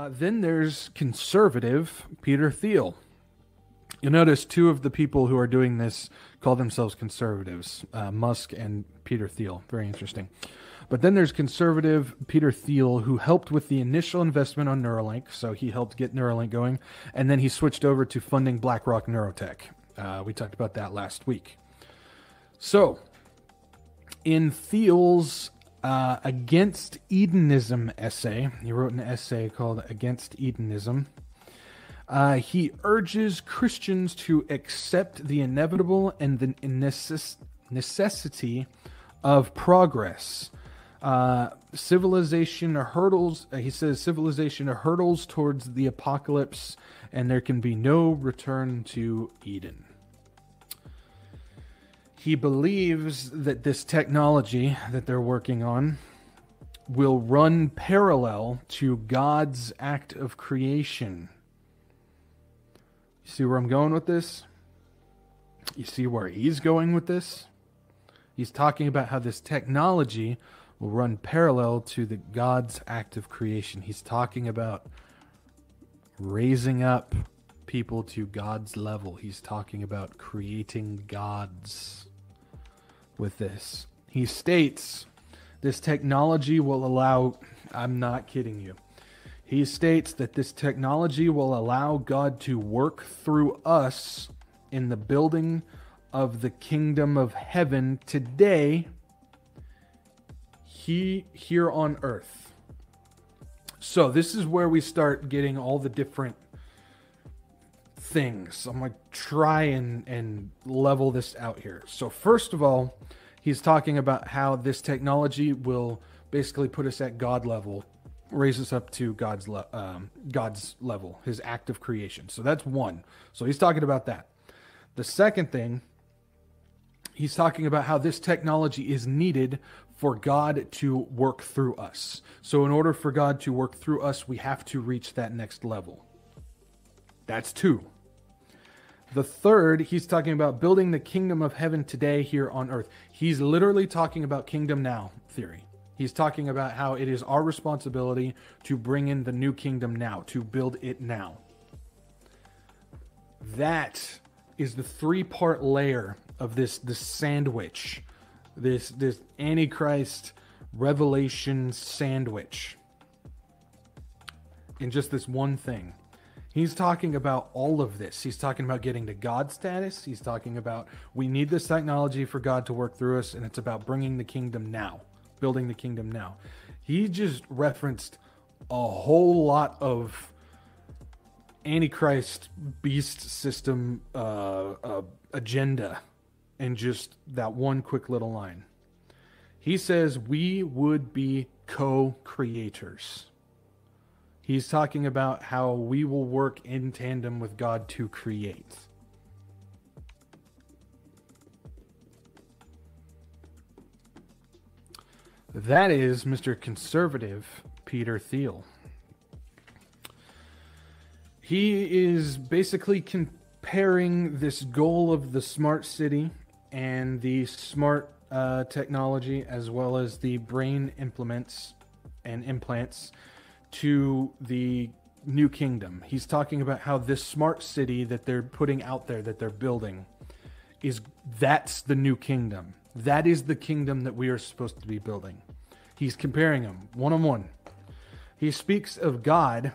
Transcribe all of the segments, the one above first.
Then there's conservative Peter Thiel. You'll notice two of the people who are doing this call themselves conservatives, Musk and Peter Thiel. Very interesting. But then there's conservative Peter Thiel, who helped with the initial investment on Neuralink. So he helped get Neuralink going. And then he switched over to funding BlackRock Neurotech. We talked about that last week. So in Thiel's Against Edenism essay, he wrote an essay called Against Edenism. He urges Christians to accept the inevitable and the necessity of progress. Civilization hurdles, he says, civilization hurdles towards the apocalypse, and there can be no return to Eden. He believes that this technology that they're working on will run parallel to God's act of creation. You see where I'm going with this? You see where he's going with this? He's talking about how this technology will run parallel to the God's act of creation. He's talking about raising up people to God's level. He's talking about creating gods with this. He states this technology will allow, I'm not kidding you, he states that this technology will allow God to work through us in the building of the kingdom of heaven today, here on earth. So this is where we start getting all the different things. I'm going to try and level this out here. So first of all, he's talking about how this technology will basically put us at God level, raise us up to God's level, his act of creation. So that's one. So he's talking about that. The second thing, he's talking about how this technology is needed for God to work through us. So in order for God to work through us, we have to reach that next level. That's two. The third, he's talking about building the kingdom of heaven today here on earth. He's literally talking about kingdom now theory. He's talking about how it is our responsibility to bring in the new kingdom now, to build it now. That is the three-part layer of this sandwich, this Antichrist revelation sandwich, in just this one thing. He's talking about all of this. He's talking about getting to God status. He's talking about we need this technology for God to work through us, and it's about bringing the kingdom now, building the kingdom now. He just referenced a whole lot of Antichrist beast system agenda in just that one quick little line. He says we would be co-creators. He's talking about how we will work in tandem with God to create. That is Mr. Conservative Peter Thiel. He is basically comparing this goal of the smart city and the smart technology, as well as the brain implements and implants, to the new kingdom. He's talking about how this smart city that they're putting out there, that they're building, that's the new kingdom. That is the kingdom that we are supposed to be building. He's comparing them one-on-one. He speaks of God,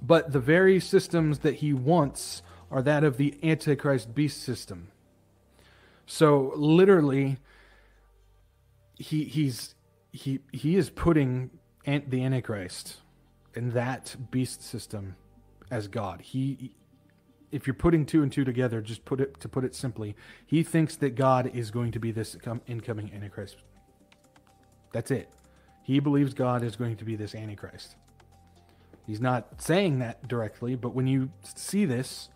but the very systems that he wants are that of the Antichrist beast system. So literally, he is putting the Antichrist in that beast system as God. If you're putting two and two together, to put it simply, he thinks that God is going to be this incoming Antichrist. That's it. He believes God is going to be this Antichrist. He's not saying that directly, but when you see this,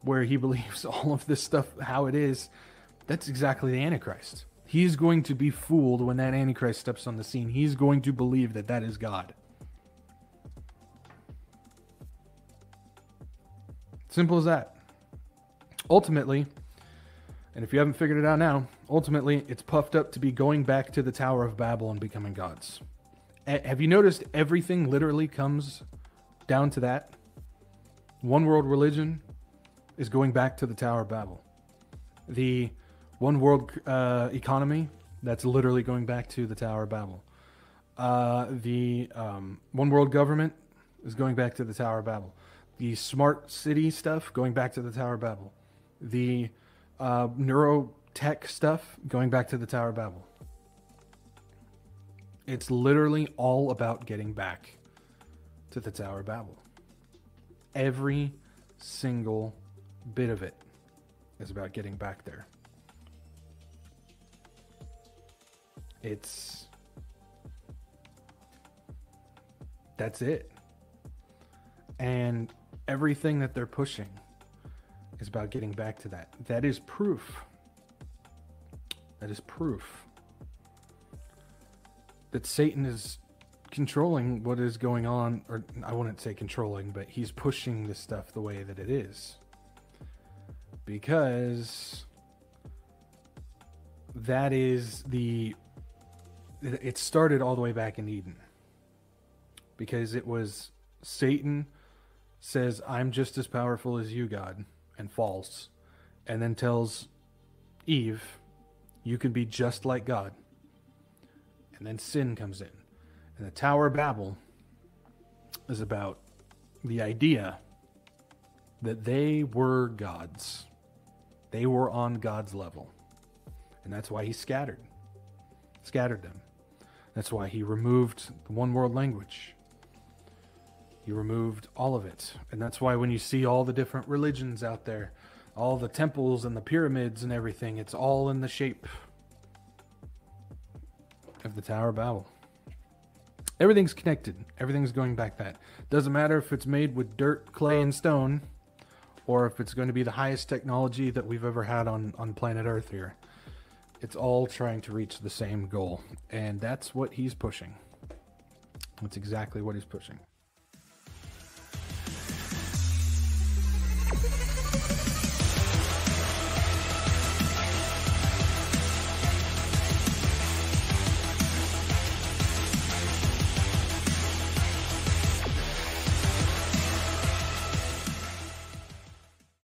where he believes all of this stuff how it is, that's exactly the Antichrist. He's going to be fooled when that Antichrist steps on the scene. He's going to believe that that is God. Simple as that. Ultimately, and if you haven't figured it out now, ultimately it's puffed up to be going back to the Tower of Babel and becoming gods. Have you noticed everything literally comes down to that? One world religion is going back to the Tower of Babel. The one world economy, that's literally going back to the Tower of Babel. The one world government is going back to the Tower of Babel. The smart city stuff going back to the Tower of Babel. The neurotech stuff going back to the Tower of Babel. It's literally all about getting back to the Tower of Babel. Every single bit of it is about getting back there. That's it. And everything that they're pushing is about getting back to that. That is proof. That is proof that Satan is controlling what is going on, or I wouldn't say controlling, but he's pushing this stuff the way that it is. Because that is it started all the way back in Eden. Because it was Satan says, I'm just as powerful as you, God, and falls. And then tells Eve, you can be just like God. And then sin comes in. And the Tower of Babel is about the idea that they were gods. They were on God's level. And that's why he scattered them. That's why he removed the one world language. He removed all of it. And that's why when you see all the different religions out there, all the temples and the pyramids and everything, it's all in the shape of the Tower of Babel. Everything's connected. Everything's going back that. Doesn't matter if it's made with dirt, clay, and stone, or if it's going to be the highest technology that we've ever had on planet Earth here. It's all trying to reach the same goal. And that's what he's pushing. That's exactly what he's pushing.